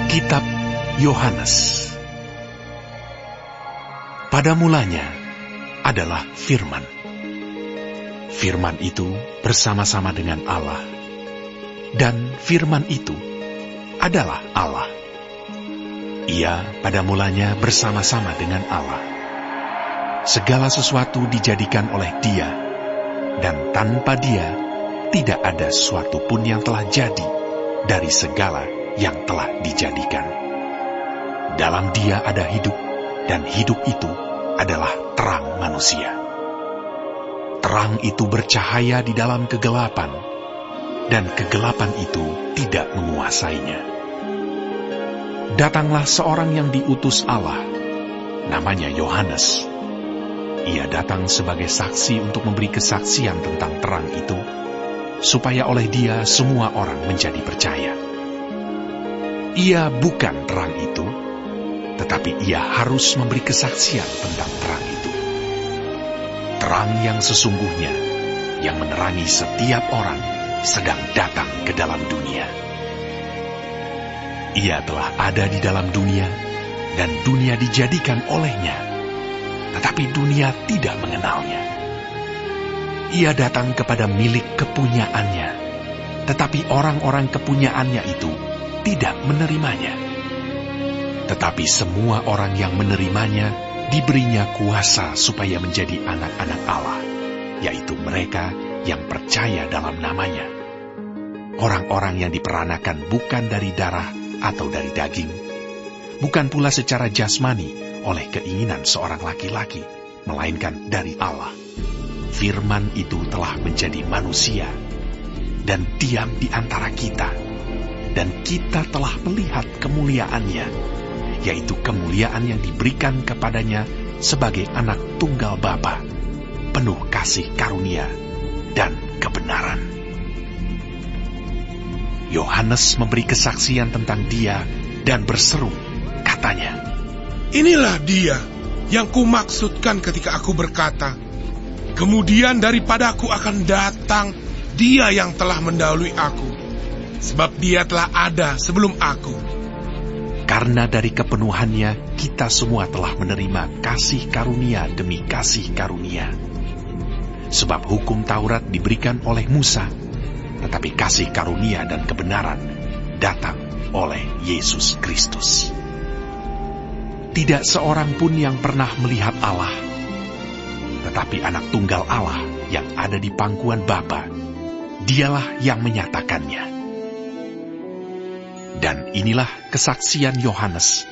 Kitab Yohanes. Pada mulanya adalah Firman. Firman itu bersama-sama dengan Allah, dan Firman itu adalah Allah. Ia pada mulanya bersama-sama dengan Allah. Segala sesuatu dijadikan oleh Dia, dan tanpa Dia tidak ada sesuatu pun yang telah jadi dari segala yang telah dijadikan. Dalam Dia ada hidup, dan hidup itu adalah terang manusia. Terang itu bercahaya di dalam kegelapan, dan kegelapan itu tidak menguasainya. Datanglah seorang yang diutus Allah, namanya Yohanes. Ia datang sebagai saksi untuk memberi kesaksian tentang terang itu, supaya oleh Dia semua orang menjadi percaya. Ia bukan terang itu, tetapi Ia harus memberi kesaksian tentang terang itu. Terang yang sesungguhnya, yang menerangi setiap orang, sedang datang ke dalam dunia. Ia telah ada di dalam dunia, dan dunia dijadikan olehnya, tetapi dunia tidak mengenalnya. Ia datang kepada milik kepunyaannya, tetapi orang-orang kepunyaannya itu tidak menerimanya. Tetapi semua orang yang menerimanya diberinya kuasa supaya menjadi anak-anak Allah, yaitu mereka yang percaya dalam namanya. Orang-orang yang diperanakan bukan dari darah atau dari daging, bukan pula secara jasmani oleh keinginan seorang laki-laki, melainkan dari Allah. Firman itu telah menjadi manusia dan diam di antara kita, dan kita telah melihat kemuliaannya, yaitu kemuliaan yang diberikan kepadanya sebagai anak tunggal Bapa, penuh kasih karunia dan kebenaran. Yohanes memberi kesaksian tentang Dia dan berseru, katanya, "Inilah Dia yang kumaksudkan ketika aku berkata, kemudian daripadaku akan datang Dia yang telah mendahului aku, sebab Dia telah ada sebelum aku." Karena dari kepenuhannya kita semua telah menerima kasih karunia demi kasih karunia. Sebab hukum Taurat diberikan oleh Musa, tetapi kasih karunia dan kebenaran datang oleh Yesus Kristus. Tidak seorang pun yang pernah melihat Allah, tetapi anak tunggal Allah yang ada di pangkuan Bapa, Dialah yang menyatakannya. Dan inilah kesaksian Yohanes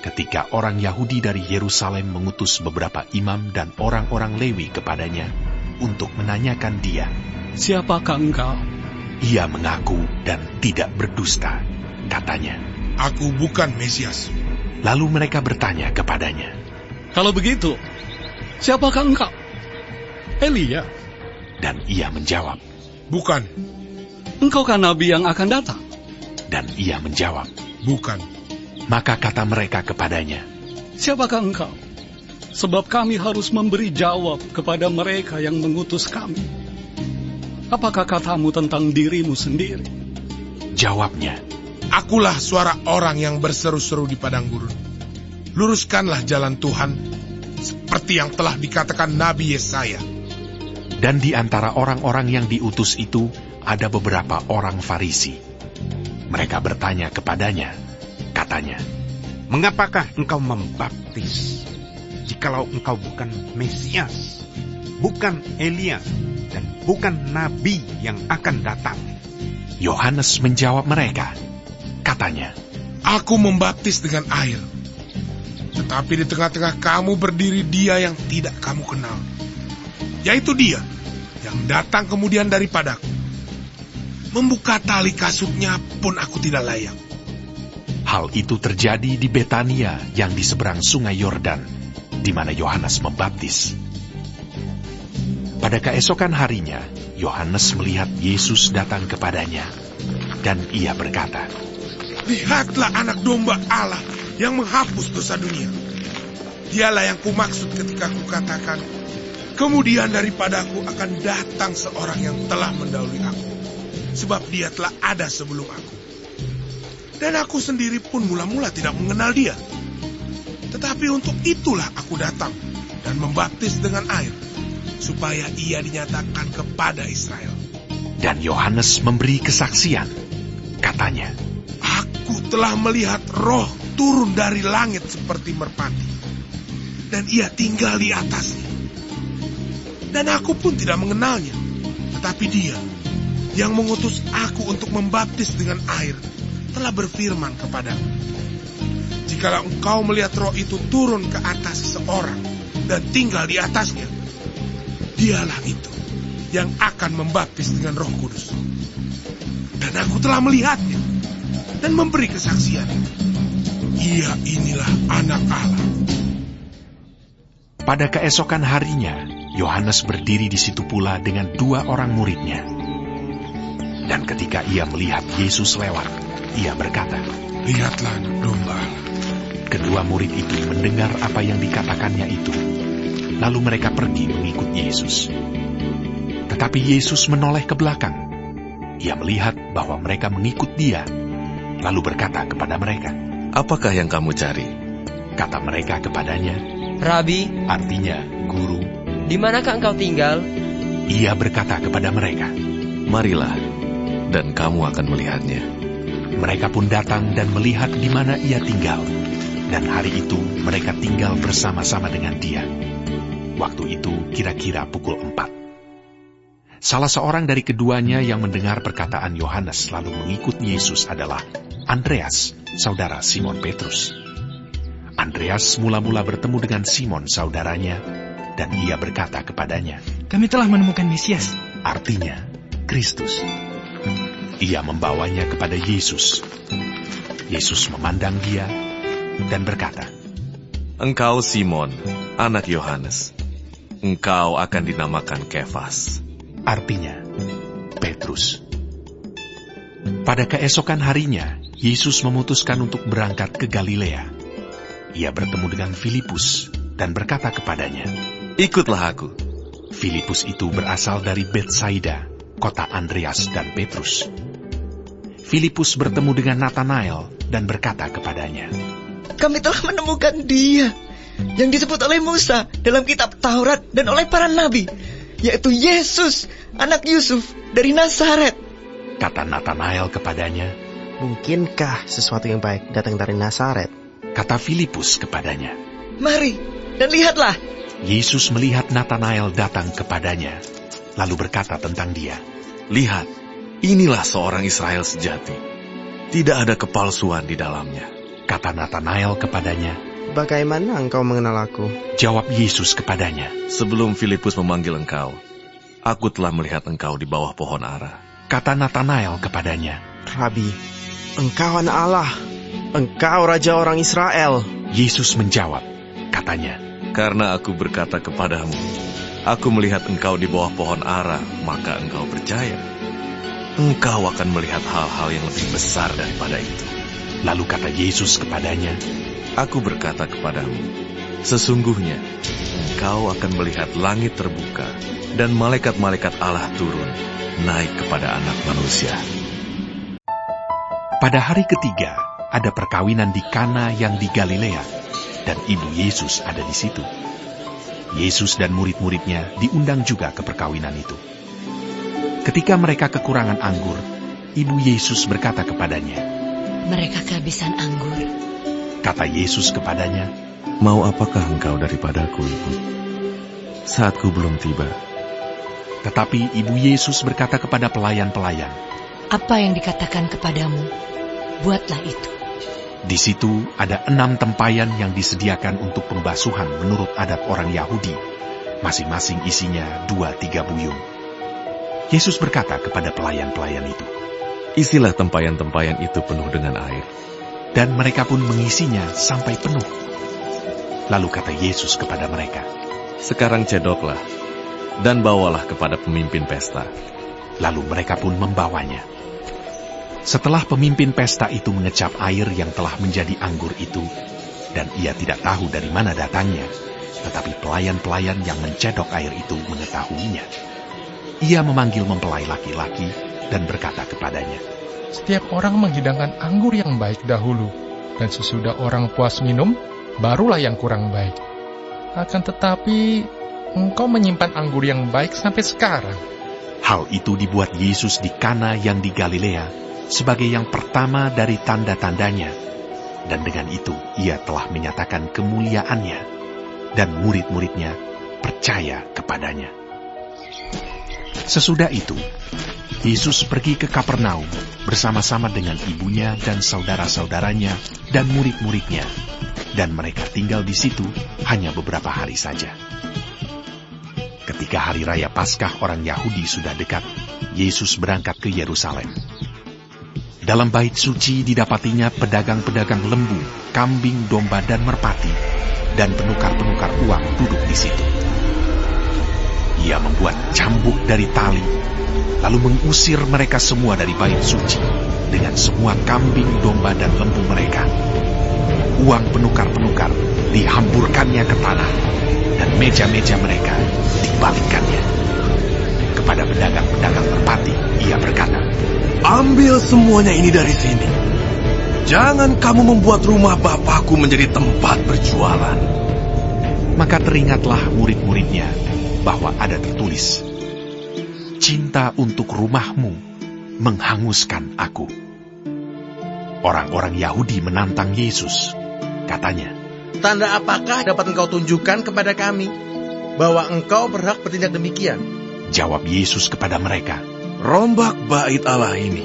ketika orang Yahudi dari Yerusalem mengutus beberapa imam dan orang-orang Lewi kepadanya untuk menanyakan dia, "Siapakah engkau?" Ia mengaku dan tidak berdusta, katanya, "Aku bukan Mesias." Lalu mereka bertanya kepadanya, "Kalau begitu, siapakah engkau?" "Elia." Dan ia menjawab, "Bukan." "Engkaukah nabi yang akan datang?" Dan ia menjawab, "Bukan." Maka kata mereka kepadanya, "Siapakah engkau? Sebab kami harus memberi jawab kepada mereka yang mengutus kami. Apakah katamu tentang dirimu sendiri?" Jawabnya, "Akulah suara orang yang berseru-seru di padang gurun. Luruskanlah jalan Tuhan, seperti yang telah dikatakan Nabi Yesaya." Dan di antara orang-orang yang diutus itu ada beberapa orang Farisi. Mereka bertanya kepadanya, katanya, "Mengapakah engkau membaptis, jikalau engkau bukan Mesias, bukan Elia, dan bukan Nabi yang akan datang?" Yohanes menjawab mereka, katanya, "Aku membaptis dengan air, tetapi di tengah-tengah kamu berdiri Dia yang tidak kamu kenal, yaitu Dia yang datang kemudian daripadaku. Membuka tali kasutnya pun aku tidak layak." Hal itu terjadi di Betania yang di seberang sungai Yordan, di mana Yohanes membaptis. Pada keesokan harinya, Yohanes melihat Yesus datang kepadanya, dan ia berkata, "Lihatlah anak domba Allah yang menghapus dosa dunia. Dialah yang kumaksud ketika kukatakan, kemudian daripadaku akan datang seorang yang telah mendahului aku, sebab Dia telah ada sebelum aku. Dan aku sendiri pun mula-mula tidak mengenal dia. Tetapi untuk itulah aku datang dan membaptis dengan air, supaya ia dinyatakan kepada Israel. Dan Yohanes memberi kesaksian. Katanya, Aku telah melihat Roh turun dari langit seperti merpati, dan ia tinggal di atasnya. Dan aku pun tidak mengenalnya, tetapi dia yang mengutus aku untuk membaptis dengan air telah berfirman kepadaku, jikalau engkau melihat Roh itu turun ke atas seseorang dan tinggal di atasnya, dialah itu yang akan membaptis dengan Roh Kudus. Dan aku telah melihatnya dan memberi kesaksian. Ia inilah Anak Allah. pada keesokan harinya, Yohanes berdiri di situ pula dengan 2 orang muridnya. Dan ketika ia melihat Yesus lewat, ia berkata, Lihatlah Anak Domba Allah. Kedua murid itu mendengar apa yang dikatakannya itu. Lalu mereka pergi mengikut Yesus. Tetapi Yesus menoleh ke belakang. Ia melihat bahwa mereka mengikut dia, lalu berkata kepada mereka, Apakah yang kamu cari? Kata mereka kepadanya, Rabi, artinya guru. di manakah engkau tinggal? Ia berkata kepada mereka. Marilah, dan kamu akan melihatnya. Mereka pun datang dan melihat di mana ia tinggal. Dan hari itu mereka tinggal bersama-sama dengan dia. Waktu itu kira-kira pukul 4. Salah seorang dari keduanya yang mendengar perkataan Yohanes lalu mengikut Yesus adalah Andreas, saudara Simon Petrus. Andreas mula-mula bertemu dengan Simon saudaranya, dan ia berkata kepadanya, Kami telah menemukan Mesias. artinya Kristus. Ia membawanya kepada Yesus. Yesus memandang dia dan berkata, Engkau Simon, anak Yohanes. Engkau akan dinamakan Kefas. artinya Petrus. Pada keesokan harinya, Yesus memutuskan untuk berangkat ke Galilea. Ia bertemu dengan Filipus dan berkata kepadanya, Ikutlah aku. Filipus itu berasal dari Betsaida, kota Andreas dan Petrus. Filipus bertemu dengan Natanael dan berkata kepadanya, Kami telah menemukan dia yang disebut oleh Musa dalam kitab Taurat dan oleh para nabi, yaitu Yesus, anak Yusuf dari Nazaret. Kata Natanael kepadanya. Mungkinkah sesuatu yang baik datang dari Nazaret? Kata Filipus kepadanya. Mari dan lihatlah. Yesus melihat Natanael datang kepadanya, lalu berkata tentang dia, Lihat, inilah seorang Israel sejati. Tidak ada kepalsuan di dalamnya. Kata Natanael kepadanya. Bagaimana engkau mengenal aku? Jawab Yesus kepadanya. Sebelum Filipus memanggil engkau, aku telah melihat engkau di bawah pohon ara. Kata Natanael kepadanya. Rabi, engkau anak Allah. Engkau Raja orang Israel. Yesus menjawab, katanya, Karena aku berkata kepadamu, aku melihat engkau di bawah pohon ara, maka engkau percaya. Engkau akan melihat hal-hal yang lebih besar daripada itu. Lalu kata Yesus kepadanya, Aku berkata kepadamu, sesungguhnya engkau akan melihat langit terbuka dan malaikat-malaikat Allah turun, naik kepada Anak Manusia. pada hari ketiga, ada perkawinan di Kana yang di Galilea, dan ibu Yesus ada di situ. Yesus dan murid-muridnya diundang juga ke perkawinan itu. Ketika mereka kekurangan anggur, ibu Yesus berkata kepadanya, Mereka kehabisan anggur. Kata Yesus kepadanya, Mau apakah engkau daripadaku, Ibu? Saatku belum tiba. Tetapi ibu Yesus berkata kepada pelayan-pelayan, Apa yang dikatakan kepadamu, buatlah itu. Di situ ada 6 tempayan yang disediakan untuk pembasuhan menurut adat orang Yahudi. Masing-masing isinya 2-3 buyung. Yesus berkata kepada pelayan-pelayan itu, Isilah tempayan-tempayan itu penuh dengan air. dan mereka pun mengisinya sampai penuh. Lalu kata Yesus kepada mereka, Sekarang cedoklah, dan bawalah kepada pemimpin pesta. lalu mereka pun membawanya. Setelah pemimpin pesta itu mengecap air yang telah menjadi anggur itu, dan ia tidak tahu dari mana datangnya, tetapi pelayan-pelayan yang mencedok air itu mengetahuinya. Ia memanggil mempelai laki-laki dan berkata kepadanya, setiap orang menghidangkan anggur yang baik dahulu, dan sesudah orang puas minum, barulah yang kurang baik. Akan tetapi, engkau menyimpan anggur yang baik sampai sekarang. Hal itu dibuat Yesus di Kana yang di Galilea sebagai yang pertama dari tanda-tandanya, dan dengan itu ia telah menyatakan kemuliaannya, dan murid-muridnya percaya kepadanya. Sesudah itu, Yesus pergi ke Kapernaum bersama-sama dengan ibunya dan saudara-saudaranya dan murid-muridnya, dan mereka tinggal di situ hanya beberapa hari saja. Ketika hari raya Paskah orang Yahudi sudah dekat, Yesus berangkat ke Yerusalem. Dalam bait suci didapatinya pedagang-pedagang lembu, kambing, domba, dan merpati, dan penukar-penukar uang duduk di situ. Ia membuat cambuk dari tali, lalu mengusir mereka semua dari bait suci, dengan semua kambing, domba, dan lembu mereka. Uang penukar-penukar dihamburkannya ke tanah, dan meja-meja mereka dibalikkannya. Kepada pedagang-pedagang merpati, ia berkata, "Ambil semuanya ini dari sini. Jangan kamu membuat rumah Bapakku menjadi tempat berjualan." Maka teringatlah murid-muridnya bahwa ada tertulis, "Cinta untuk rumahmu menghanguskan aku." Orang-orang Yahudi menantang Yesus. Katanya, "Tanda apakah dapat engkau tunjukkan kepada kami bahwa engkau berhak bertindak demikian?" Jawab Yesus kepada mereka, "Rombak bait Allah ini,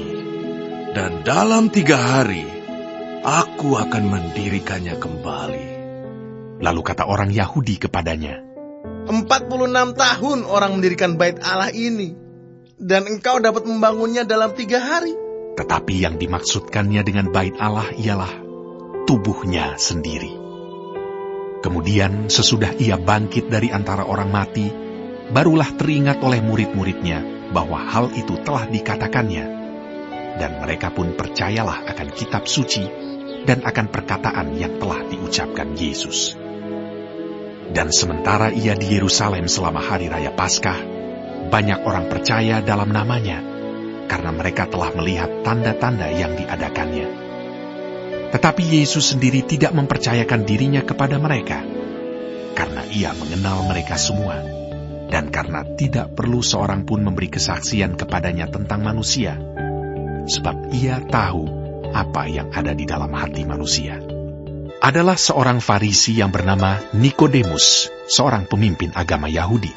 dan dalam 3 hari aku akan mendirikannya kembali." Lalu kata orang Yahudi kepadanya, 46 tahun orang mendirikan bait Allah ini, dan engkau dapat membangunnya dalam 3 hari. Tetapi yang dimaksudkannya dengan bait Allah ialah tubuhnya sendiri. Kemudian sesudah ia bangkit dari antara orang mati, barulah teringat oleh murid-muridnya bahwa hal itu telah dikatakannya, dan mereka pun percayalah akan kitab suci dan akan perkataan yang telah diucapkan Yesus. Dan sementara ia di Yerusalem selama hari raya Paskah, banyak orang percaya dalam namanya, karena mereka telah melihat tanda-tanda yang diadakannya. Tetapi Yesus sendiri tidak mempercayakan dirinya kepada mereka, karena ia mengenal mereka semua, dan karena tidak perlu seorang pun memberi kesaksian kepadanya tentang manusia, sebab ia tahu apa yang ada di dalam hati manusia. Adalah seorang Farisi yang bernama Nikodemus, seorang pemimpin agama Yahudi.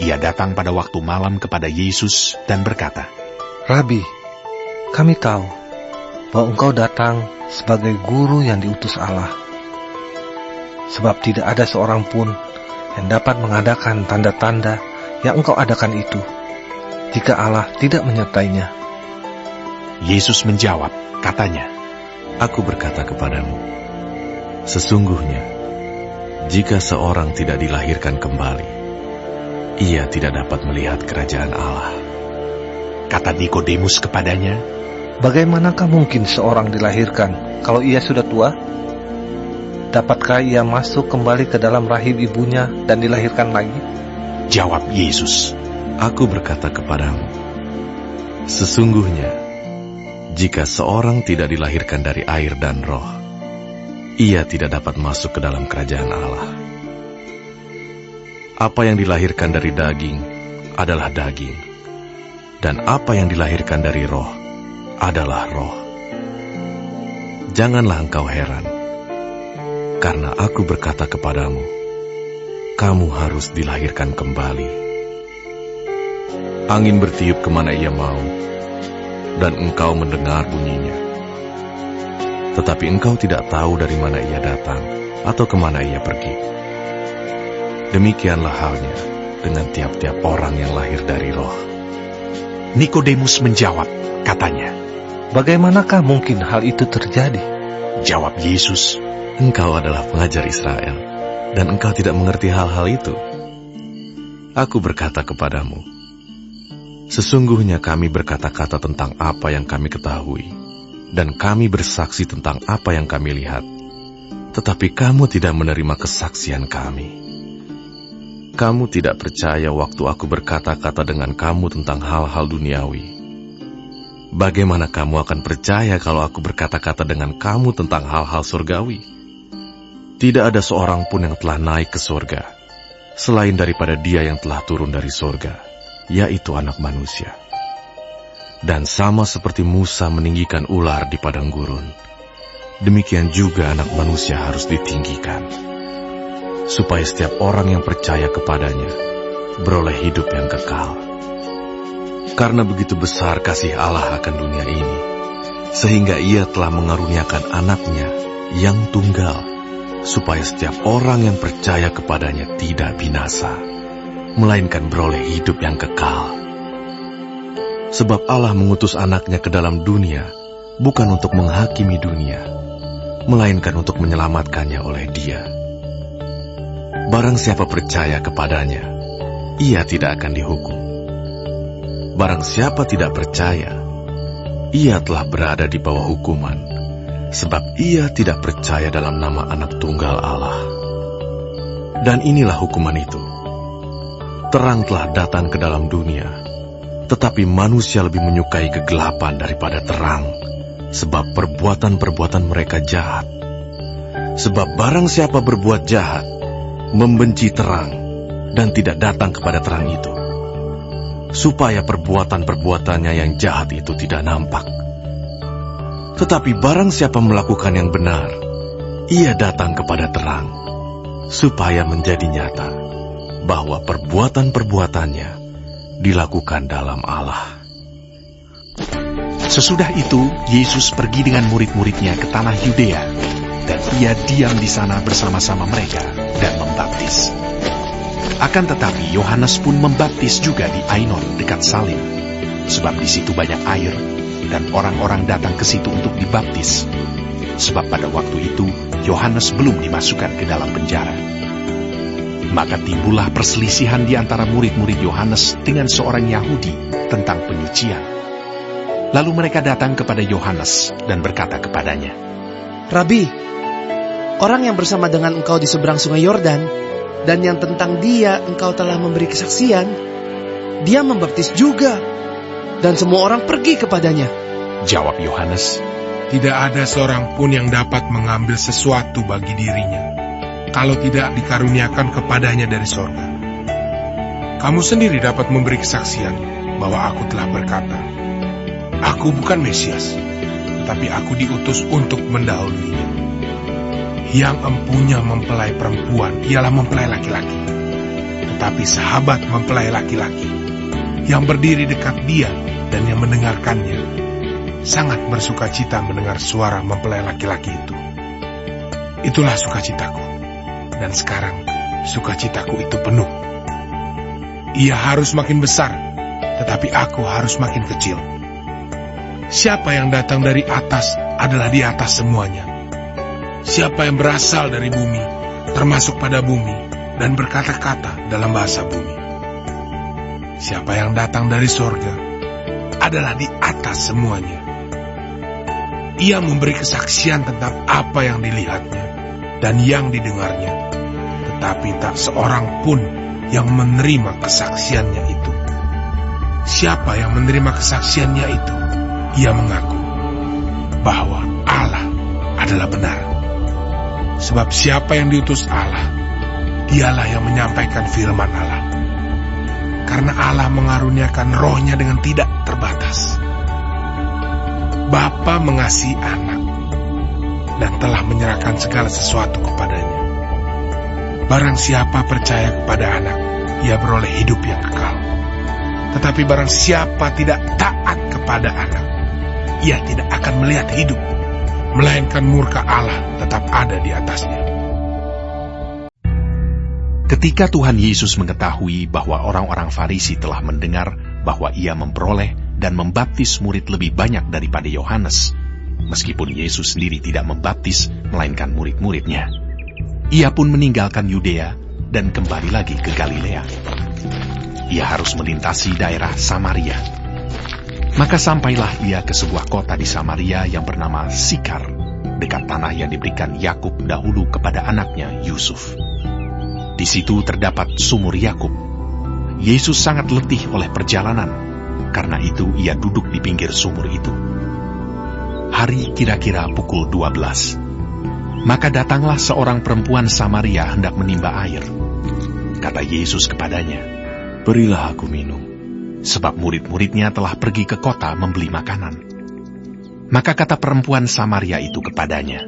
Ia datang pada waktu malam kepada Yesus dan berkata, "Rabi, kami tahu bahwa engkau datang sebagai guru yang diutus Allah. Sebab tidak ada seorang pun yang dapat mengadakan tanda-tanda yang engkau adakan itu, jika Allah tidak menyertainya." Yesus menjawab, katanya, "Aku berkata kepadamu, sesungguhnya, jika seorang tidak dilahirkan kembali, ia tidak dapat melihat kerajaan Allah." Kata Nikodemus kepadanya, "Bagaimanakah mungkin seorang dilahirkan kalau ia sudah tua? Dapatkah ia masuk kembali ke dalam rahim ibunya dan dilahirkan lagi?" Jawab Yesus, "Aku berkata kepadamu, sesungguhnya, jika seorang tidak dilahirkan dari air dan roh, ia tidak dapat masuk ke dalam kerajaan Allah. Apa yang dilahirkan dari daging adalah daging, dan apa yang dilahirkan dari roh adalah roh. Janganlah engkau heran, karena aku berkata kepadamu, kamu harus dilahirkan kembali. Angin bertiup kemana ia mau, dan engkau mendengar bunyinya. Tetapi engkau tidak tahu dari mana ia datang, atau kemana ia pergi. Demikianlah halnya dengan tiap-tiap orang yang lahir dari roh." Nikodemus menjawab, katanya, "Bagaimanakah mungkin hal itu terjadi?" Jawab Yesus, "Engkau adalah pengajar Israel, dan engkau tidak mengerti hal-hal itu. Aku berkata kepadamu, sesungguhnya kami berkata-kata tentang apa yang kami ketahui, dan kami bersaksi tentang apa yang kami lihat, tetapi kamu tidak menerima kesaksian kami. Kamu tidak percaya waktu aku berkata-kata dengan kamu tentang hal-hal duniawi. Bagaimana kamu akan percaya kalau aku berkata-kata dengan kamu tentang hal-hal surgawi? Tidak ada seorang pun yang telah naik ke surga, selain daripada Dia yang telah turun dari surga, yaitu Anak Manusia. Dan sama seperti Musa meninggikan ular di padang gurun, demikian juga Anak Manusia harus ditinggikan, supaya setiap orang yang percaya kepadanya beroleh hidup yang kekal. Karena begitu besar kasih Allah akan dunia ini, sehingga Ia telah mengaruniakan anaknya yang tunggal, supaya setiap orang yang percaya kepadanya tidak binasa, melainkan beroleh hidup yang kekal. Sebab Allah mengutus anaknya ke dalam dunia, bukan untuk menghakimi dunia, melainkan untuk menyelamatkannya oleh Dia. Barang siapa percaya kepadanya, ia tidak akan dihukum. Barang siapa tidak percaya, ia telah berada di bawah hukuman, sebab ia tidak percaya dalam nama Anak Tunggal Allah. Dan inilah hukuman itu. Terang telah datang ke dalam dunia, tetapi manusia lebih menyukai kegelapan daripada terang, sebab perbuatan-perbuatan mereka jahat. Sebab barang siapa berbuat jahat, membenci terang, dan tidak datang kepada terang itu, supaya perbuatan-perbuatannya yang jahat itu tidak nampak. Tetapi barang siapa melakukan yang benar, ia datang kepada terang, supaya menjadi nyata bahwa perbuatan-perbuatannya dilakukan dalam Allah. Sesudah itu, Yesus pergi dengan murid-muridnya ke tanah Yudea, dan Ia diam di sana bersama-sama mereka dan membaptis. Akan tetapi Yohanes pun membaptis juga di Ainon dekat Salim, sebab di situ banyak air, dan orang-orang datang ke situ untuk dibaptis. Sebab pada waktu itu Yohanes belum dimasukkan ke dalam penjara. Maka timbullah perselisihan di antara murid-murid Yohanes dengan seorang Yahudi tentang penyucian. Lalu mereka datang kepada Yohanes dan berkata kepadanya, Rabi, orang yang bersama dengan engkau di seberang sungai Yordan, dan yang tentang Dia engkau telah memberi kesaksian, Dia membaptis juga, dan semua orang pergi kepadanya. Jawab Yohanes, Tidak ada seorang pun yang dapat mengambil sesuatu bagi dirinya, kalau tidak dikaruniakan kepadanya dari sorga. Kamu sendiri dapat memberi kesaksian bahwa aku telah berkata, Aku bukan Mesias, tetapi aku diutus untuk mendahuluinya. Yang empunya mempelai perempuan ialah mempelai laki-laki, tetapi sahabat mempelai laki-laki yang berdiri dekat dia dan yang mendengarkannya sangat bersukacita mendengar suara mempelai laki-laki itu. Itulah sukacitaku, dan sekarang sukacitaku itu penuh. Ia harus makin besar, tetapi aku harus makin kecil. Siapa yang datang dari atas adalah di atas semuanya. Siapa yang berasal dari bumi, termasuk pada bumi, dan berkata-kata dalam bahasa bumi. Siapa yang datang dari sorga, adalah di atas semuanya. Ia memberi kesaksian tentang apa yang dilihatnya, dan yang didengarnya, tetapi tak seorang pun yang menerima kesaksiannya itu. Siapa yang menerima kesaksiannya itu, ia mengaku bahwa Allah adalah benar. Sebab siapa yang diutus Allah, dialah yang menyampaikan firman Allah. Karena Allah mengaruniakan rohnya dengan tidak terbatas. Bapa mengasihi anak, dan telah menyerahkan segala sesuatu kepadanya. Barang siapa percaya kepada anak, ia beroleh hidup yang kekal. Tetapi barang siapa tidak taat kepada anak, ia tidak akan melihat hidup, melainkan murka Allah tetap ada di atasnya. Ketika Tuhan Yesus mengetahui bahwa orang-orang Farisi telah mendengar bahwa Ia memperoleh dan membaptis murid lebih banyak daripada Yohanes, meskipun Yesus sendiri tidak membaptis, melainkan murid-muridnya, Ia pun meninggalkan Yudea dan kembali lagi ke Galilea. Ia harus melintasi daerah Samaria. Maka sampailah ia ke sebuah kota di Samaria yang bernama Sikar, dekat tanah yang diberikan Yakub dahulu kepada anaknya Yusuf. Di situ terdapat sumur Yakub. Yesus sangat letih oleh perjalanan, Karena itu ia duduk di pinggir sumur itu. Hari kira-kira pukul 12. Maka datanglah seorang perempuan Samaria hendak menimba air. Kata Yesus kepadanya, "Berilah aku minum." sebab murid-muridnya telah pergi ke kota membeli makanan. Maka kata perempuan Samaria itu kepadanya,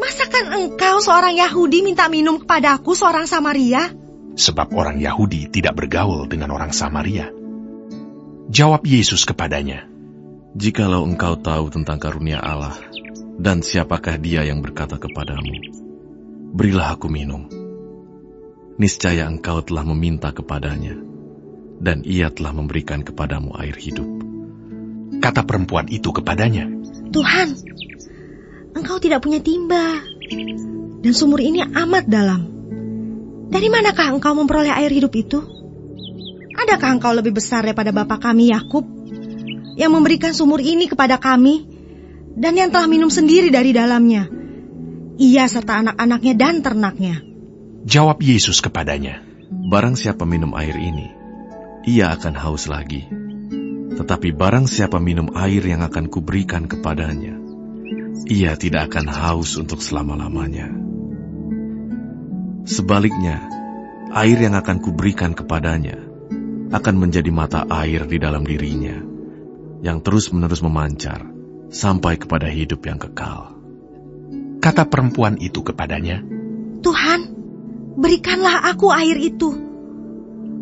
"Masakan engkau seorang Yahudi minta minum kepadaku seorang Samaria?" Sebab orang Yahudi tidak bergaul dengan orang Samaria. Jawab Yesus kepadanya, "Jikalau engkau tahu tentang karunia Allah, dan siapakah dia yang berkata kepadamu, 'Berilah aku minum,' niscaya engkau telah meminta kepadanya, dan ia telah memberikan kepadamu air hidup." Kata perempuan itu kepadanya, "Tuhan, engkau tidak punya timba, dan sumur ini amat dalam. Dari manakah engkau memperoleh air hidup itu? Adakah engkau lebih besar daripada bapa kami Yakub, yang memberikan sumur ini kepada kami, dan yang telah minum sendiri dari dalamnya, ia serta anak-anaknya dan ternaknya?" Jawab Yesus kepadanya, "Barang siapa minum air ini, ia akan haus lagi. Tetapi barang siapa minum air yang akan kuberikan kepadanya, ia tidak akan haus untuk selama-lamanya. Sebaliknya, air yang akan kuberikan kepadanya akan menjadi mata air di dalam dirinya, yang terus-menerus memancar sampai kepada hidup yang kekal." Kata perempuan itu kepadanya, "Tuhan, berikanlah aku air itu,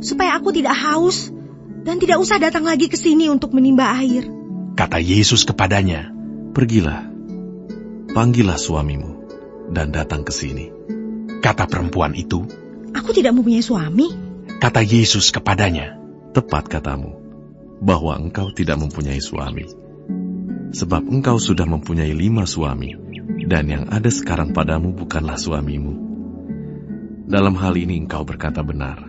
supaya aku tidak haus dan tidak usah datang lagi ke sini untuk menimba air." Kata Yesus kepadanya, "Pergilah, panggillah suamimu, dan datang ke sini." Kata perempuan itu, "Aku tidak mempunyai suami." Kata Yesus kepadanya, "Tepat katamu, bahwa engkau tidak mempunyai suami. Sebab engkau sudah mempunyai 5 suami, dan yang ada sekarang padamu bukanlah suamimu. Dalam hal ini engkau berkata benar."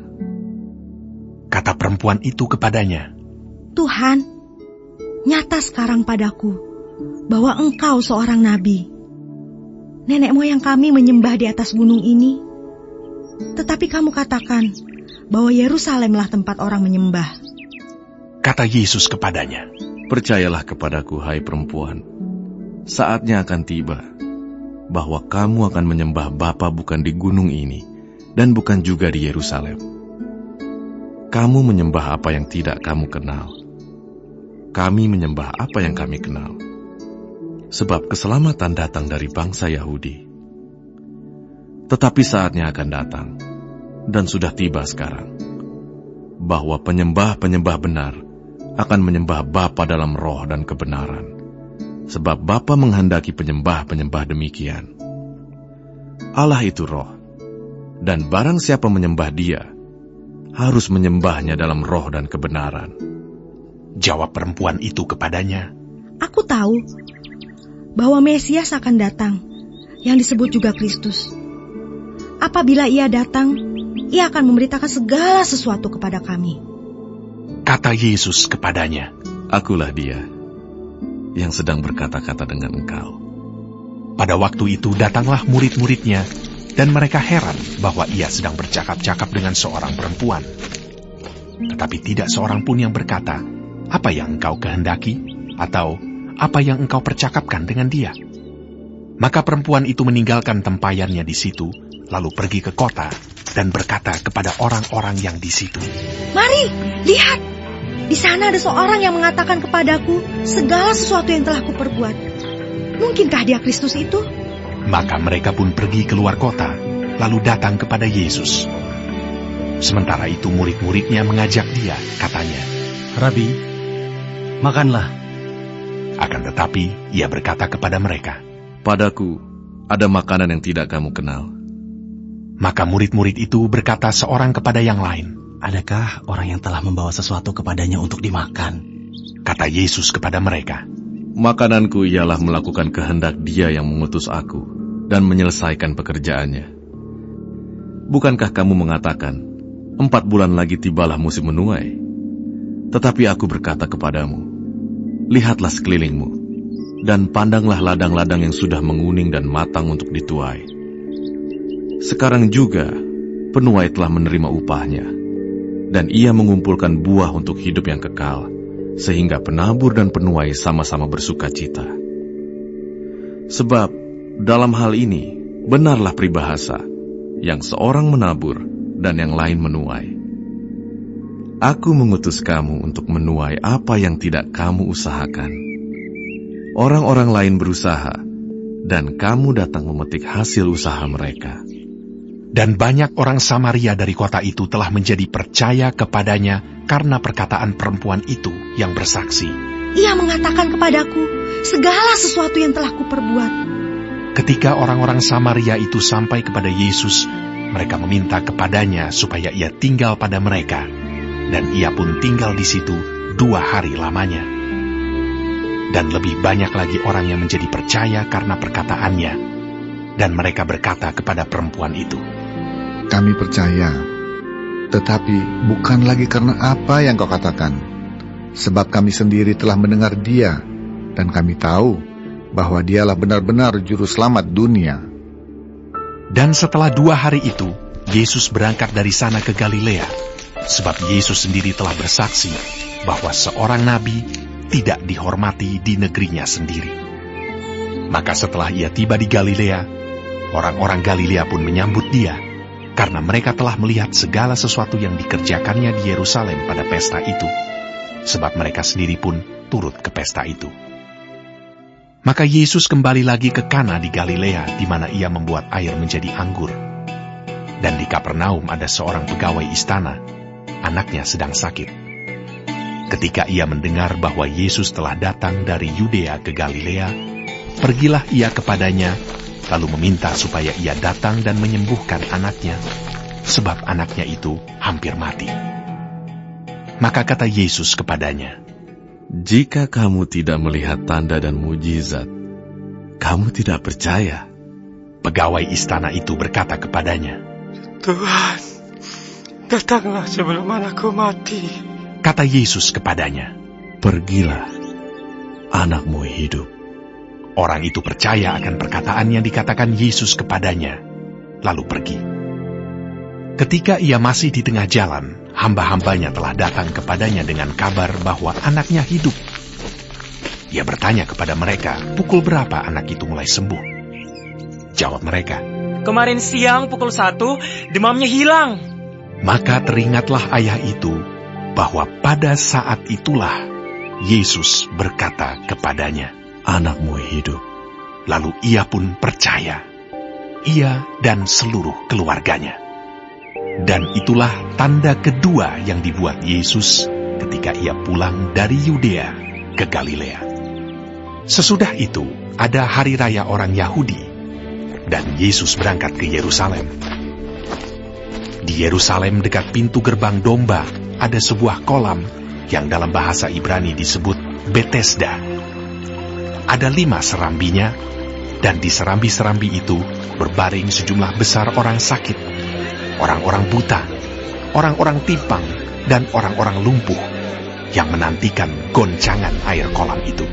Kata perempuan itu kepadanya, "Tuhan, nyata sekarang padaku bahwa engkau seorang nabi. Nenek moyang kami menyembah di atas gunung ini, tetapi kamu katakan bahwa Yerusalemlah tempat orang menyembah." Kata Yesus kepadanya, "Percayalah kepadaku, hai perempuan, saatnya akan tiba, bahwa kamu akan menyembah Bapa bukan di gunung ini, dan bukan juga di Yerusalem. Kamu menyembah apa yang tidak kamu kenal. Kami menyembah apa yang kami kenal. Sebab keselamatan datang dari bangsa Yahudi. Tetapi saatnya akan datang, dan sudah tiba sekarang, bahwa penyembah-penyembah benar akan menyembah Bapa dalam roh dan kebenaran. Sebab Bapa menghendaki penyembah-penyembah demikian. Allah itu roh, dan barang siapa menyembah Dia, harus menyembahnya dalam roh dan kebenaran." Jawab perempuan itu kepadanya, "Aku tahu bahwa Mesias akan datang, yang disebut juga Kristus. Apabila ia datang, ia akan memberitakan segala sesuatu kepada kami." Kata Yesus kepadanya, "Akulah Dia yang sedang berkata-kata dengan engkau." Pada waktu itu datanglah murid-muridnya, dan mereka heran bahwa ia sedang bercakap-cakap dengan seorang perempuan. Tetapi tidak seorang pun yang berkata, "Apa yang engkau kehendaki?" atau "Apa yang engkau percakapkan dengan dia?" Maka perempuan itu meninggalkan tempayannya di situ, lalu pergi ke kota dan berkata kepada orang-orang yang di situ, "Mari, lihat, di sana ada seorang yang mengatakan kepadaku segala sesuatu yang telah kuperbuat. Mungkinkah dia Kristus itu?" Maka mereka pun pergi keluar kota, lalu datang kepada Yesus. Sementara itu murid-muridnya mengajak dia, katanya, "Rabi, makanlah." Akan tetapi ia berkata kepada mereka, "Padaku ada makanan yang tidak kamu kenal." Maka murid-murid itu berkata seorang kepada yang lain, "Adakah orang yang telah membawa sesuatu kepadanya untuk dimakan?" Kata Yesus kepada mereka, "Makananku ialah melakukan kehendak Dia yang mengutus aku, dan menyelesaikan pekerjaannya. Bukankah kamu mengatakan, 4 bulan lagi tibalah musim menuai? Tetapi aku berkata kepadamu, lihatlah sekelilingmu, dan pandanglah ladang-ladang yang sudah menguning dan matang untuk dituai. Sekarang juga penuai telah menerima upahnya, dan ia mengumpulkan buah untuk hidup yang kekal, sehingga penabur dan penuai sama-sama bersuka cita. Sebab dalam hal ini benarlah peribahasa, yang seorang menabur dan yang lain menuai. Aku mengutus kamu untuk menuai apa yang tidak kamu usahakan. Orang-orang lain berusaha, dan kamu datang memetik hasil usaha mereka. Dan banyak orang Samaria dari kota itu telah menjadi percaya kepadanya karena perkataan perempuan itu yang bersaksi. Ia mengatakan kepadaku segala sesuatu yang telah kuperbuat. Ketika orang-orang Samaria itu sampai kepada Yesus, mereka meminta kepadanya supaya ia tinggal pada mereka. Dan ia pun tinggal di situ 2 hari lamanya. Dan lebih banyak lagi orang yang menjadi percaya karena perkataannya. Dan mereka berkata kepada perempuan itu, "Kami percaya, tetapi bukan lagi karena apa yang kau katakan. Sebab kami sendiri telah mendengar dia, dan kami tahu bahwa dialah benar-benar juru selamat dunia." Dan setelah 2 hari itu, Yesus berangkat dari sana ke Galilea. Sebab Yesus sendiri telah bersaksi bahwa seorang nabi tidak dihormati di negerinya sendiri. Maka setelah ia tiba di Galilea, orang-orang Galilea pun menyambut dia, karena mereka telah melihat segala sesuatu yang dikerjakannya di Yerusalem pada pesta itu, sebab mereka sendiri pun turut ke pesta itu. Maka Yesus kembali lagi ke Kana di Galilea, di mana ia membuat air menjadi anggur. Dan di Kapernaum ada seorang pegawai istana, anaknya sedang sakit. Ketika ia mendengar bahwa Yesus telah datang dari Yudea ke Galilea, pergilah ia kepadanya, lalu meminta supaya ia datang dan menyembuhkan anaknya, sebab anaknya itu hampir mati. Maka kata Yesus kepadanya, "Jika kamu tidak melihat tanda dan mujizat, kamu tidak percaya." Pegawai istana itu berkata kepadanya, "Tuhan, datanglah sebelum anakku mati." Kata Yesus kepadanya, "Pergilah, anakmu hidup." Orang itu percaya akan perkataan yang dikatakan Yesus kepadanya, lalu pergi. Ketika ia masih di tengah jalan, hamba-hambanya telah datang kepadanya dengan kabar bahwa anaknya hidup. Ia bertanya kepada mereka, pukul berapa anak itu mulai sembuh? Jawab mereka, "Kemarin siang pukul 1, demamnya hilang." Maka teringatlah ayah itu bahwa pada saat itulah Yesus berkata kepadanya, "Anakmu hidup." Lalu ia pun percaya, ia dan seluruh keluarganya. Dan itulah tanda kedua yang dibuat Yesus ketika ia pulang dari Yudea ke Galilea. Sesudah itu, ada hari raya orang Yahudi, dan Yesus berangkat ke Yerusalem. Di Yerusalem dekat pintu gerbang domba, ada sebuah kolam yang dalam bahasa Ibrani disebut Betesda. Ada 5 serambinya, dan di serambi-serambi itu berbaring sejumlah besar orang sakit, orang-orang buta, orang-orang timpang, dan orang-orang lumpuh yang menantikan goncangan air kolam itu.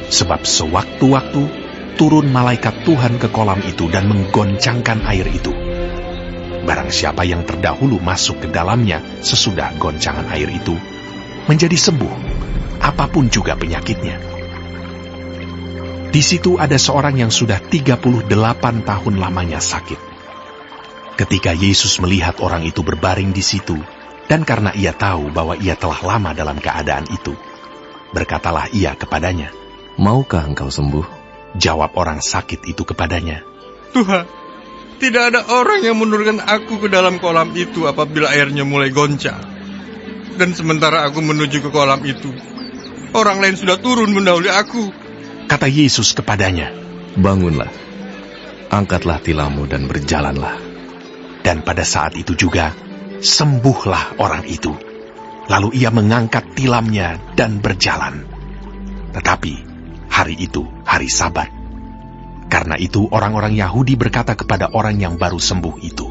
Sebab sewaktu-waktu turun malaikat Tuhan ke kolam itu dan menggoncangkan air itu. Barang siapa yang terdahulu masuk ke dalamnya sesudah goncangan air itu, menjadi sembuh, apapun juga penyakitnya. Di situ ada seorang yang sudah 38 tahun lamanya sakit. Ketika Yesus melihat orang itu berbaring di situ, dan karena ia tahu bahwa ia telah lama dalam keadaan itu, berkatalah ia kepadanya, "Maukah engkau sembuh?" Jawab orang sakit itu kepadanya, "Tuhan, tidak ada orang yang menurunkan aku ke dalam kolam itu apabila airnya mulai goncang. Dan sementara aku menuju ke kolam itu, orang lain sudah turun mendahului aku." Kata Yesus kepadanya, "Bangunlah, angkatlah tilammu dan berjalanlah." Dan pada saat itu juga, sembuhlah orang itu. Lalu ia mengangkat tilamnya dan berjalan. Tetapi hari itu hari Sabat. Karena itu orang-orang Yahudi berkata kepada orang yang baru sembuh itu,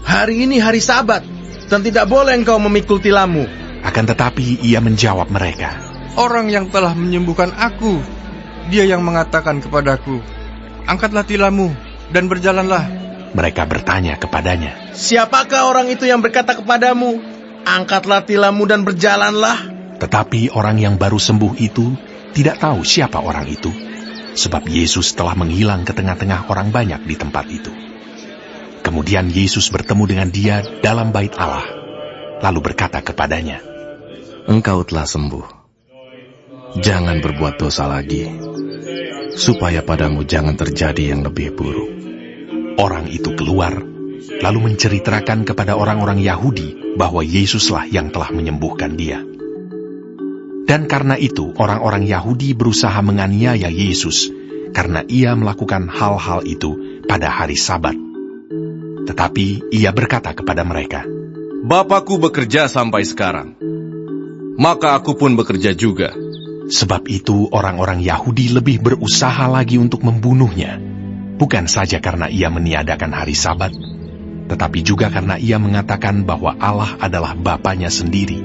"Hari ini hari Sabat, dan tidak boleh engkau memikul tilammu." Akan tetapi ia menjawab mereka, "Orang yang telah menyembuhkan aku, dia yang mengatakan kepadaku, angkatlah tilammu dan berjalanlah." Mereka bertanya kepadanya, "Siapakah orang itu yang berkata kepadamu, angkatlah tilammu dan berjalanlah?" Tetapi orang yang baru sembuh itu tidak tahu siapa orang itu, sebab Yesus telah menghilang ke tengah-tengah orang banyak di tempat itu. Kemudian Yesus bertemu dengan dia dalam bait Allah, lalu berkata kepadanya, "Engkau telah sembuh. Jangan berbuat dosa lagi, supaya padamu jangan terjadi yang lebih buruk." Orang itu keluar, lalu menceritakan kepada orang-orang Yahudi bahwa Yesuslah yang telah menyembuhkan dia. Dan karena itu orang-orang Yahudi berusaha menganiaya Yesus, karena ia melakukan hal-hal itu pada hari Sabat. Tetapi ia berkata kepada mereka, "Bapakku bekerja sampai sekarang, maka aku pun bekerja juga." Sebab itu orang-orang Yahudi lebih berusaha lagi untuk membunuhnya, bukan saja karena ia meniadakan hari Sabat, tetapi juga karena ia mengatakan bahwa Allah adalah Bapanya sendiri,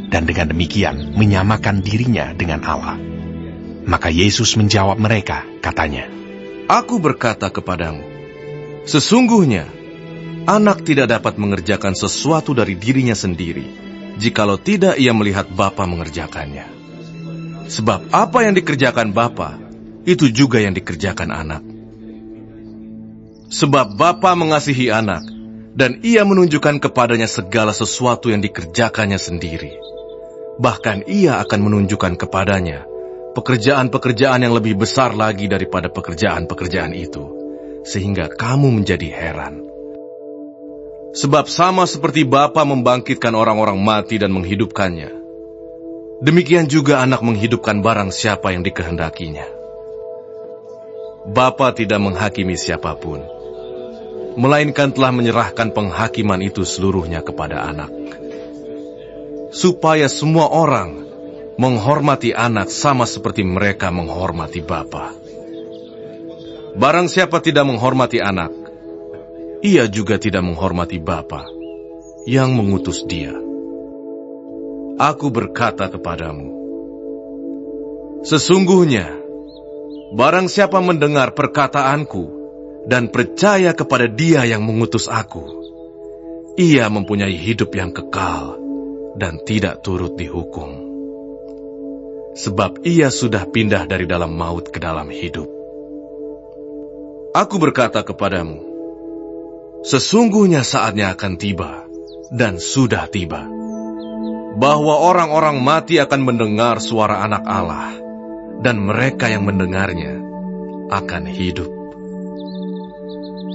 dan dengan demikian menyamakan dirinya dengan Allah. Maka Yesus menjawab mereka, katanya, "Aku berkata kepadamu, sesungguhnya anak tidak dapat mengerjakan sesuatu dari dirinya sendiri, jikalau tidak ia melihat Bapa mengerjakannya. Sebab apa yang dikerjakan Bapa, itu juga yang dikerjakan anak. Sebab Bapa mengasihi anak, dan ia menunjukkan kepadanya segala sesuatu yang dikerjakannya sendiri. Bahkan ia akan menunjukkan kepadanya pekerjaan-pekerjaan yang lebih besar lagi daripada pekerjaan-pekerjaan itu, sehingga kamu menjadi heran. Sebab sama seperti Bapa membangkitkan orang-orang mati dan menghidupkannya, demikian juga anak menghidupkan barang siapa yang dikehendakinya. Bapa tidak menghakimi siapapun, melainkan telah menyerahkan penghakiman itu seluruhnya kepada anak, supaya semua orang menghormati anak sama seperti mereka menghormati Bapa. Barang siapa tidak menghormati anak, ia juga tidak menghormati Bapa yang mengutus dia. Aku berkata kepadamu, sesungguhnya barang siapa mendengar perkataanku dan percaya kepada Dia yang mengutus aku, ia mempunyai hidup yang kekal dan tidak turut dihukum. Sebab ia sudah pindah dari dalam maut ke dalam hidup. Aku berkata kepadamu, sesungguhnya saatnya akan tiba, dan sudah tiba, bahwa orang-orang mati akan mendengar suara Anak Allah, dan mereka yang mendengarnya akan hidup.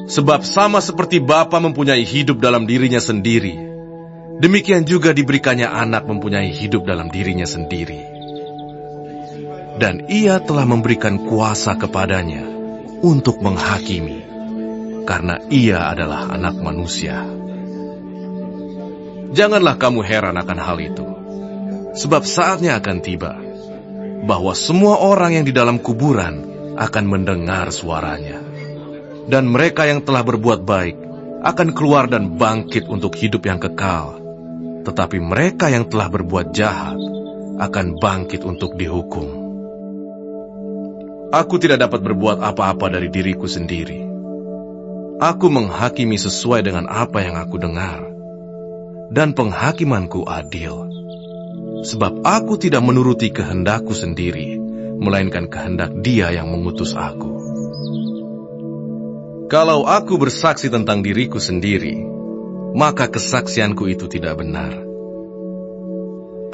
Sebab sama seperti Bapa mempunyai hidup dalam dirinya sendiri, demikian juga diberikannya Anak mempunyai hidup dalam dirinya sendiri. Dan ia telah memberikan kuasa kepadanya untuk menghakimi, karena ia adalah Anak manusia. Janganlah kamu heran akan hal itu, sebab saatnya akan tiba, bahwa semua orang yang di dalam kuburan akan mendengar suaranya. Dan mereka yang telah berbuat baik akan keluar dan bangkit untuk hidup yang kekal. Tetapi mereka yang telah berbuat jahat akan bangkit untuk dihukum. Aku tidak dapat berbuat apa-apa dari diriku sendiri. Aku menghakimi sesuai dengan apa yang aku dengar. Dan penghakimanku adil. Sebab aku tidak menuruti kehendakku sendiri, melainkan kehendak Dia yang mengutus aku. Kalau aku bersaksi tentang diriku sendiri, maka kesaksianku itu tidak benar.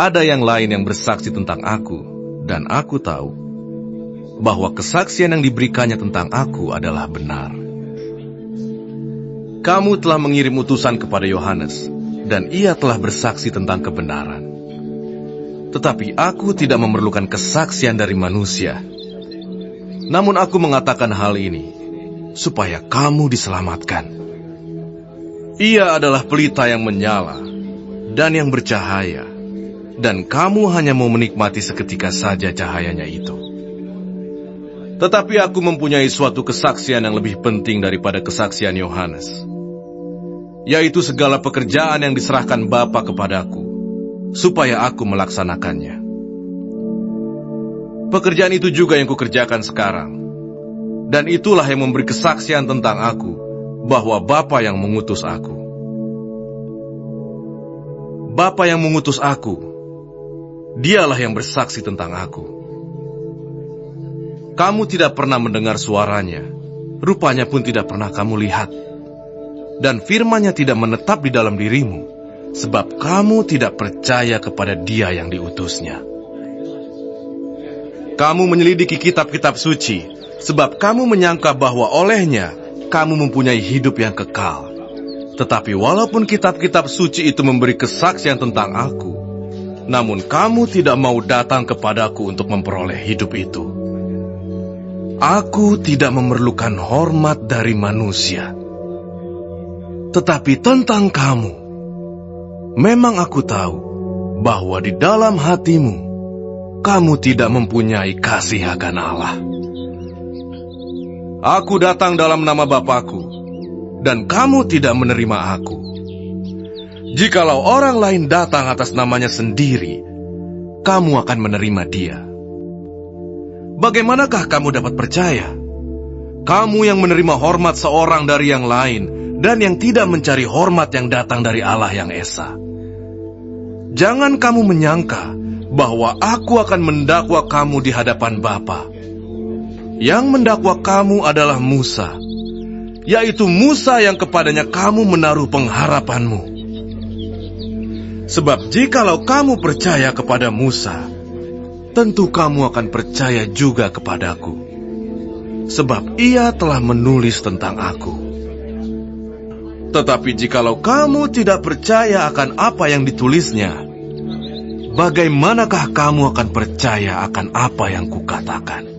Ada yang lain yang bersaksi tentang aku, dan aku tahu bahwa kesaksian yang diberikannya tentang aku adalah benar. Kamu telah mengirim utusan kepada Yohanes, dan ia telah bersaksi tentang kebenaran. Tetapi aku tidak memerlukan kesaksian dari manusia. Namun aku mengatakan hal ini, supaya kamu diselamatkan. Ia adalah pelita yang menyala dan yang bercahaya, dan kamu hanya mau menikmati seketika saja cahayanya itu. Tetapi aku mempunyai suatu kesaksian yang lebih penting daripada kesaksian Yohanes, yaitu segala pekerjaan yang diserahkan Bapa kepadaku, supaya aku melaksanakannya. Pekerjaan itu juga yang kukerjakan sekarang, dan itulah yang memberi kesaksian tentang aku, bahwa Bapa yang mengutus aku. Bapa yang mengutus aku, Dialah yang bersaksi tentang aku. Kamu tidak pernah mendengar suaranya, rupanya pun tidak pernah kamu lihat. Dan firman-Nya tidak menetap di dalam dirimu, sebab kamu tidak percaya kepada Dia yang diutus-Nya. Kamu menyelidiki kitab-kitab suci, sebab kamu menyangka bahwa olehnya kamu mempunyai hidup yang kekal. Tetapi walaupun kitab-kitab suci itu memberi kesaksian tentang aku, namun kamu tidak mau datang kepadaku untuk memperoleh hidup itu. Aku tidak memerlukan hormat dari manusia. Tetapi tentang kamu, memang aku tahu bahwa di dalam hatimu, kamu tidak mempunyai kasih akan Allah. Aku datang dalam nama Bapakku, dan kamu tidak menerima aku. Jikalau orang lain datang atas namanya sendiri, kamu akan menerima dia. Bagaimanakah kamu dapat percaya? Kamu yang menerima hormat seorang dari yang lain, dan yang tidak mencari hormat yang datang dari Allah yang Esa. Jangan kamu menyangka bahwa aku akan mendakwa kamu di hadapan Bapa. Yang mendakwa kamu adalah Musa, yaitu Musa yang kepadanya kamu menaruh pengharapanmu. Sebab jikalau kamu percaya kepada Musa, tentu kamu akan percaya juga kepadaku, sebab ia telah menulis tentang aku. Tetapi jikalau kamu tidak percaya akan apa yang ditulisnya, bagaimanakah kamu akan percaya akan apa yang kukatakan?